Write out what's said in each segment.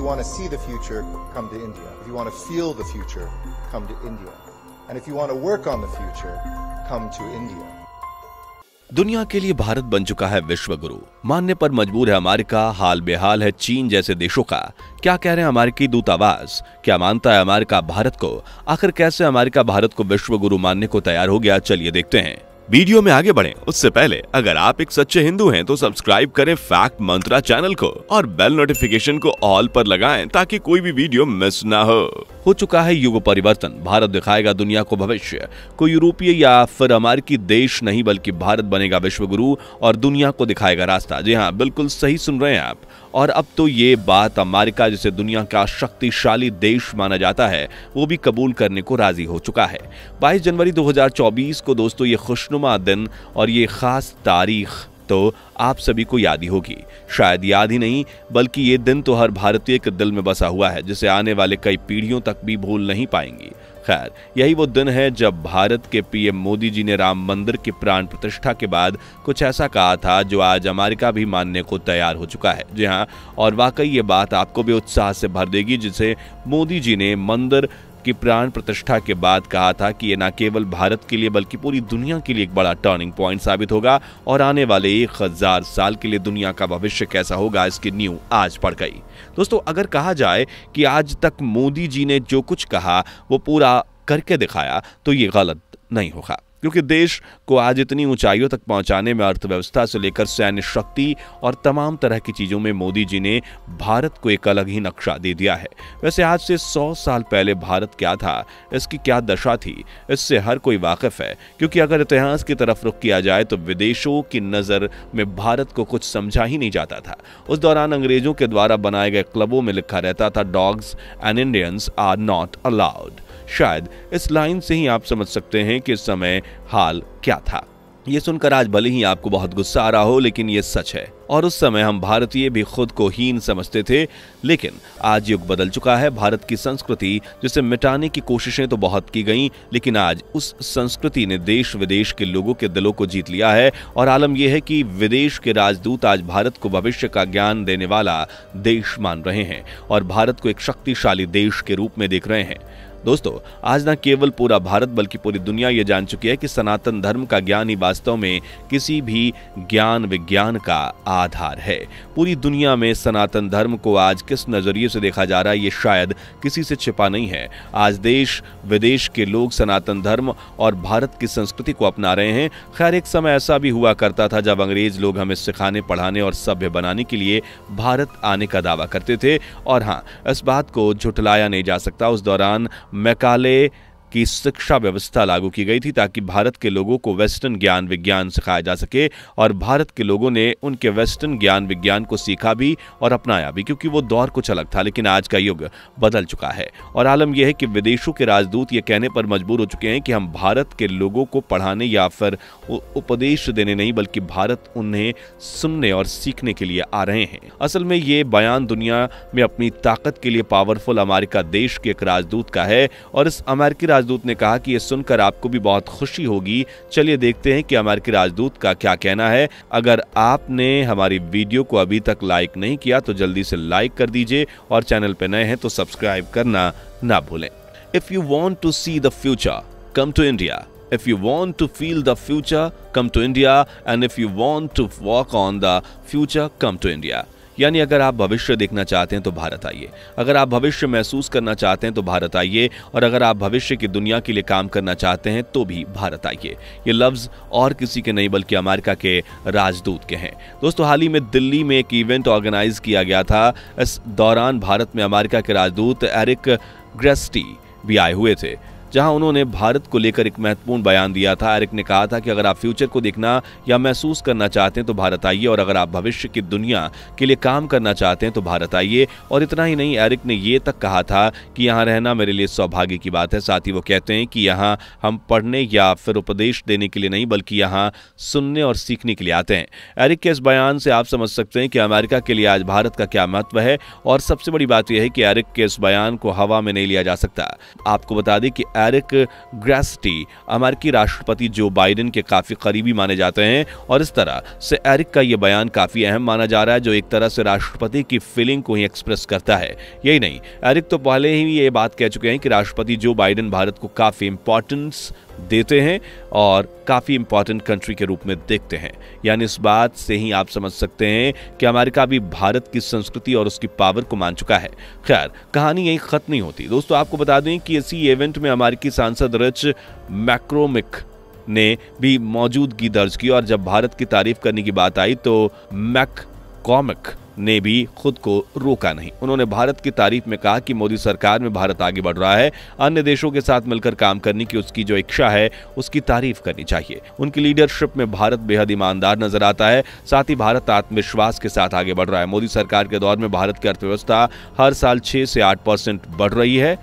you want to see the future, come to India. If you want to feel the future, come to India. And if you want to work on the future, come to India. दुनिया के लिए भारत बन चुका है विश्व गुरु। मानने पर मजबूर है अमेरिका, हाल बेहाल है चीन जैसे देशों का। क्या कह रहे हैं अमेरिकी दूतावास? क्या मानता है अमेरिका भारत को? आखिर कैसे अमेरिका भारत को विश्व गुरु मानने को तैयार हो गया, चलिए देखते हैं। वीडियो में आगे बढ़ें उससे पहले अगर आप एक सच्चे हिंदू हैं तो सब्सक्राइब करें फैक्ट मंत्रा चैनल को और बेल नोटिफिकेशन को ऑल पर लगाएं ताकि कोई भी वीडियो मिस ना हो चुका है युग परिवर्तन। भारत दिखाएगा दुनिया को भविष्य। कोई यूरोपीय या फिर अमेरिकी देश नहीं बल्कि भारत बनेगा विश्व गुरु और दुनिया को दिखाएगा रास्ता। जी हाँ, बिल्कुल सही सुन रहे हैं आप। और अब तो ये बात अमेरिका जिसे दुनिया का शक्तिशाली देश माना जाता है वो भी कबूल करने को राजी हो चुका है। 22 जनवरी 2024 को दोस्तों ये खुशनुमा दिन और ये खास तारीख तो आप सभी को याद ही होगी। शायद याद ही नहीं बल्कि ये दिन तो हर भारतीय के दिल में बसा हुआ है जिसे आने वाले कई पीढ़ियों तक भी भूल नहीं पाएंगी। खैर, यही वो दिन है जब भारत के पीएम मोदी जी ने राम मंदिर की प्राण प्रतिष्ठा के बाद कुछ ऐसा कहा था जो आज अमेरिका भी मानने को तैयार हो चुका है। जी हाँ, और वाकई ये बात आपको भी उत्साह से भर देगी जिसे मोदी जी ने मंदिर की प्राण प्रतिष्ठा के बाद कहा था कि ये न केवल भारत के लिए बल्कि पूरी दुनिया के लिए एक बड़ा टर्निंग पॉइंट साबित होगा और आने वाले 1000 साल के लिए दुनिया का भविष्य कैसा होगा इसकी नींव आज पड़ गई। दोस्तों, अगर कहा जाए कि आज तक मोदी जी ने जो कुछ कहा वो पूरा करके दिखाया तो ये गलत नहीं होगा, क्योंकि देश को आज इतनी ऊंचाइयों तक पहुंचाने में अर्थव्यवस्था से लेकर सैन्य शक्ति और तमाम तरह की चीजों में मोदी जी ने भारत को एक अलग ही नक्शा दे दिया है। वैसे आज से 100 साल पहले भारत क्या था, इसकी क्या दशा थी, इससे हर कोई वाकिफ है। क्योंकि अगर इतिहास की तरफ रुख किया जाए तो विदेशों की नजर में भारत को कुछ समझा ही नहीं जाता था। उस दौरान अंग्रेजों के द्वारा बनाए गए क्लबों में लिखा रहता था dogs and Indians are not allowed. शायद इस लाइन से ही आप समझ सकते हैं कि इस समय हाल क्या था। ये सुनकर आज भले ही आपको बहुत गुस्सा आ रहा हो लेकिन ये सच है। और उस समय हम भारतीय भी खुद को हीन समझते थे, लेकिन आज युग बदल चुका है। भारत की संस्कृति जिसे मिटाने की कोशिशें तो बहुत की गईं, लेकिन आज उस संस्कृति ने देश विदेश के लोगों के दिलों को जीत लिया है। और आलम यह है कि विदेश के राजदूत आज भारत को भविष्य का ज्ञान देने वाला देश मान रहे हैं और भारत को एक शक्तिशाली देश के रूप में देख रहे हैं। दोस्तों, आज न केवल पूरा भारत बल्कि पूरी दुनिया ये जान चुकी है कि सनातन धर्म का ज्ञान ही वास्तव में किसी भी ज्ञान विज्ञान का आधार है। पूरी दुनिया में सनातन धर्म को आज किस नजरिए से देखा जा रहा है ये शायद किसी से छिपा नहीं है। आज देश विदेश के लोग सनातन धर्म और भारत की संस्कृति को अपना रहे हैं। खैर, एक समय ऐसा भी हुआ करता था जब अंग्रेज लोग हमें सिखाने पढ़ाने और सभ्य बनाने के लिए भारत आने का दावा करते थे। और हाँ, इस बात को झुठलाया नहीं जा सकता। उस दौरान मैकाले की शिक्षा व्यवस्था लागू की गई थी ताकि भारत के लोगों को वेस्टर्न ज्ञान विज्ञान सिखाया जा सके। और भारत के लोगों ने उनके वेस्टर्न ज्ञान विज्ञान को सीखा भी और अपनाया भी, क्योंकि वो दौर कुछ अलग था। लेकिन आज का युग बदल चुका है और आलम यह है कि विदेशों के राजदूत ये कहने पर मजबूर हो चुके हैं कि हम भारत के लोगों को पढ़ाने या फिर उपदेश देने नहीं बल्कि भारत उन्हें सुनने और सीखने के लिए आ रहे हैं। असल में ये बयान दुनिया में अपनी ताकत के लिए पावरफुल अमेरिका देश के एक राजदूत का है और इस अमेरिकी राजदूत ने कहा कि यह सुनकर आपको भी बहुत खुशी होगी। चलिए देखते हैं कि अमेरिकी राजदूत का क्या कहना है। अगर आपने हमारी वीडियो को अभी तक लाइक नहीं किया तो जल्दी से लाइक कर दीजिए और चैनल पर नए हैं तो सब्सक्राइब करना ना भूलें। If you want to see the future, come to India. If you want to feel the future, come to India. And if you want to walk on the future, come to India. यानी अगर आप भविष्य देखना चाहते हैं तो भारत आइए, अगर आप भविष्य महसूस करना चाहते हैं तो भारत आइए, और अगर आप भविष्य की दुनिया के लिए काम करना चाहते हैं तो भी भारत आइए। ये लफ्ज और किसी के नहीं बल्कि अमेरिका के राजदूत के हैं। दोस्तों, हाल ही में दिल्ली में एक इवेंट ऑर्गेनाइज किया गया था। इस दौरान भारत में अमेरिका के राजदूत एरिक ग्रेस्टी भी आए हुए थे, जहां उन्होंने भारत को लेकर एक महत्वपूर्ण बयान दिया था। एरिक ने कहा था कि अगर आप फ्यूचर को देखना या महसूस करना चाहते हैं तो भारत आइए, और अगर आप भविष्य की दुनिया के लिए काम करना चाहते हैं तो भारत आइए। और इतना ही नहीं, एरिक ने ये तक कहा था कि यहाँ रहना मेरे लिए सौभाग्य की बात है। साथ ही वो कहते हैं कि यहाँ हम पढ़ने या फिर उपदेश देने के लिए नहीं बल्कि यहाँ सुनने और सीखने के लिए आते हैं। एरिक के इस बयान से आप समझ सकते हैं कि अमेरिका के लिए आज भारत का क्या महत्व है। और सबसे बड़ी बात यह है कि एरिक के इस बयान को हवा में नहीं लिया जा सकता। आपको बता दें कि एरिक ग्रैस्टी अमेरिकी राष्ट्रपति जो बाइडेन के काफी करीबी माने जाते हैं और इस तरह से एरिक का यह बयान काफी अहम माना जा रहा है, जो एक तरह से राष्ट्रपति की फीलिंग को ही एक्सप्रेस करता है। यही नहीं, एरिक तो पहले ही ये बात कह चुके हैं कि राष्ट्रपति जो बाइडेन भारत को काफी इंपॉर्टेंस देते हैं और काफी इंपॉर्टेंट कंट्री के रूप में देखते हैं। यानी इस बात से ही आप समझ सकते हैं कि अमेरिका भी भारत की संस्कृति और उसकी पावर को मान चुका है। खैर, कहानी यही खत्म नहीं होती दोस्तों। आपको बता दें कि इसी इवेंट में अमेरिकी सांसद रिच मैककॉर्मिक ने भी मौजूदगी दर्ज की और जब भारत की तारीफ करने की बात आई तो मैककॉर्मिक ने भी खुद को रोका नहीं। उन्होंने भारत की तारीफ में कहा कि मोदी सरकार में भारत आगे बढ़ रहा है, अन्य देशों के साथ मिलकर काम करने की उसकी जो इच्छा है उसकी तारीफ करनी चाहिए। उनकी लीडरशिप में भारत बेहद ईमानदार नजर आता है, साथ ही भारत आत्मविश्वास के साथ आगे बढ़ रहा है। मोदी सरकार के दौर में भारत की अर्थव्यवस्था हर साल 6 से 8% बढ़ रही है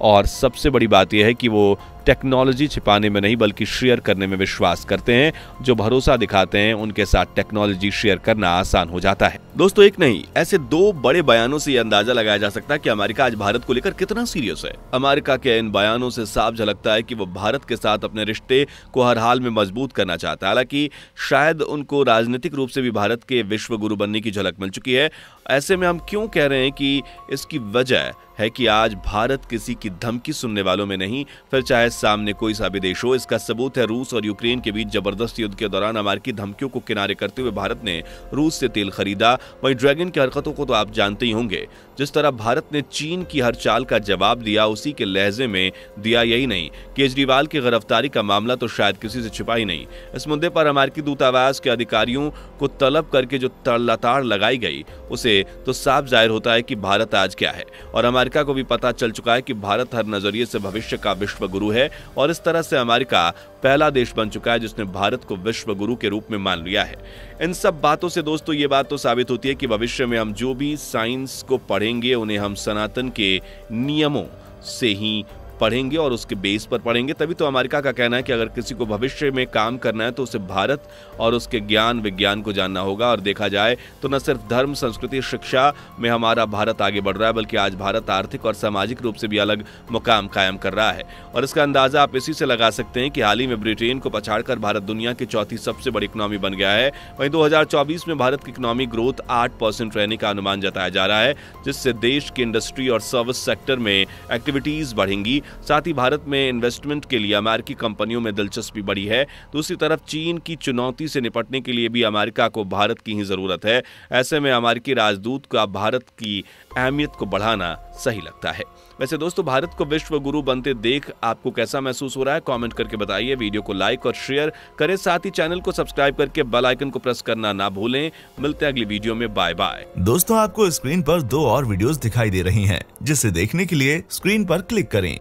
और सबसे बड़ी बात यह है कि वो टेक्नोलॉजी छिपाने में नहीं बल्कि शेयर करने में विश्वास करते हैं। जो भरोसा दिखाते हैं उनके साथ टेक्नोलॉजी शेयर करना आसान हो जाता है। दोस्तों, एक नहीं, ऐसे 2 बड़े बयानों से यह अंदाजा लगाया जा सकता है कि अमेरिका आज भारत को लेकर कितना सीरियस है। अमेरिका के इन बयानों से साफ झलकता है कि वो भारत के साथ अपने रिश्ते को हर हाल में मजबूत करना चाहता है। हालांकि शायद उनको राजनीतिक रूप से भी भारत के विश्व गुरु बनने की झलक मिल चुकी है। ऐसे में हम क्यों कह रहे हैं कि इसकी वजह है कि आज भारत किसी की धमकी सुनने वालों में नहीं, फिर चाहे सामने कोई सा भी देश हो। इसका सबूत है रूस और यूक्रेन के बीच जबरदस्त युद्ध के दौरान अमेरिकी धमकियों को किनारे करते हुए भारत ने रूस से तेल खरीदा। वहीं ड्रैगन की हरकतों को तो आप जानते ही होंगे। जिस तरह भारत ने चीन की हर चाल का जवाब दिया, उसी के लहजे में दिया। यही नहीं, केजरीवाल की गिरफ्तारी का मामला तो शायद किसी से छिपा ही नहीं। इस मुद्दे पर अमेरिकी दूतावास के अधिकारियों को तलब करके जो लगातार लगाई गई, उसे तो साफ जाहिर होता है कि भारत आज क्या है। और अमेरिका को भी पता चल चुका है कि भारत हर नजरिए से भविष्य का विश्व गुरु है और इस तरह से अमेरिका पहला देश बन चुका है जिसने भारत को विश्व गुरु के रूप में मान लिया है। इन सब बातों से दोस्तों ये बात तो साबित होती है कि भविष्य में हम जो भी साइंस को पढ़ेंगे उन्हें हम सनातन के नियमों से ही पढ़ेंगे और उसके बेस पर पढ़ेंगे। तभी तो अमेरिका का कहना है कि अगर किसी को भविष्य में काम करना है तो उसे भारत और उसके ज्ञान विज्ञान को जानना होगा। और देखा जाए तो न सिर्फ धर्म, संस्कृति, शिक्षा में हमारा भारत आगे बढ़ रहा है, बल्कि आज भारत आर्थिक और सामाजिक रूप से भी अलग मुकाम कायम कर रहा है। और इसका अंदाजा आप इसी से लगा सकते हैं कि हाल ही में ब्रिटेन को पछाड़कर भारत दुनिया की 4थी सबसे बड़ी इकोनॉमी बन गया है। वहीं 2024 में भारत की इकोनॉमी ग्रोथ 8% रहने का अनुमान जताया जा रहा है, जिससे देश की इंडस्ट्री और सर्विस सेक्टर में एक्टिविटीज बढ़ेंगी। साथ ही भारत में इन्वेस्टमेंट के लिए अमेरिकी कंपनियों में दिलचस्पी बढ़ी है। दूसरी तरफ चीन की चुनौती से निपटने के लिए भी अमेरिका को भारत की ही जरूरत है। ऐसे में अमेरिकी राजदूत का भारत की अहमियत को बढ़ाना सही लगता है। वैसे दोस्तों, भारत को विश्व गुरु बनते देख आपको कैसा महसूस हो रहा है, कमेंट करके बताइए। वीडियो को लाइक और शेयर करें, साथ ही चैनल को सब्सक्राइब करके बेल आइकन को प्रेस करना ना भूलें। मिलते हैं अगली वीडियो में। Bye bye. दोस्तों, आपको स्क्रीन पर 2 और वीडियोस दिखाई दे रही हैं, जिसे देखने के लिए स्क्रीन पर क्लिक करें।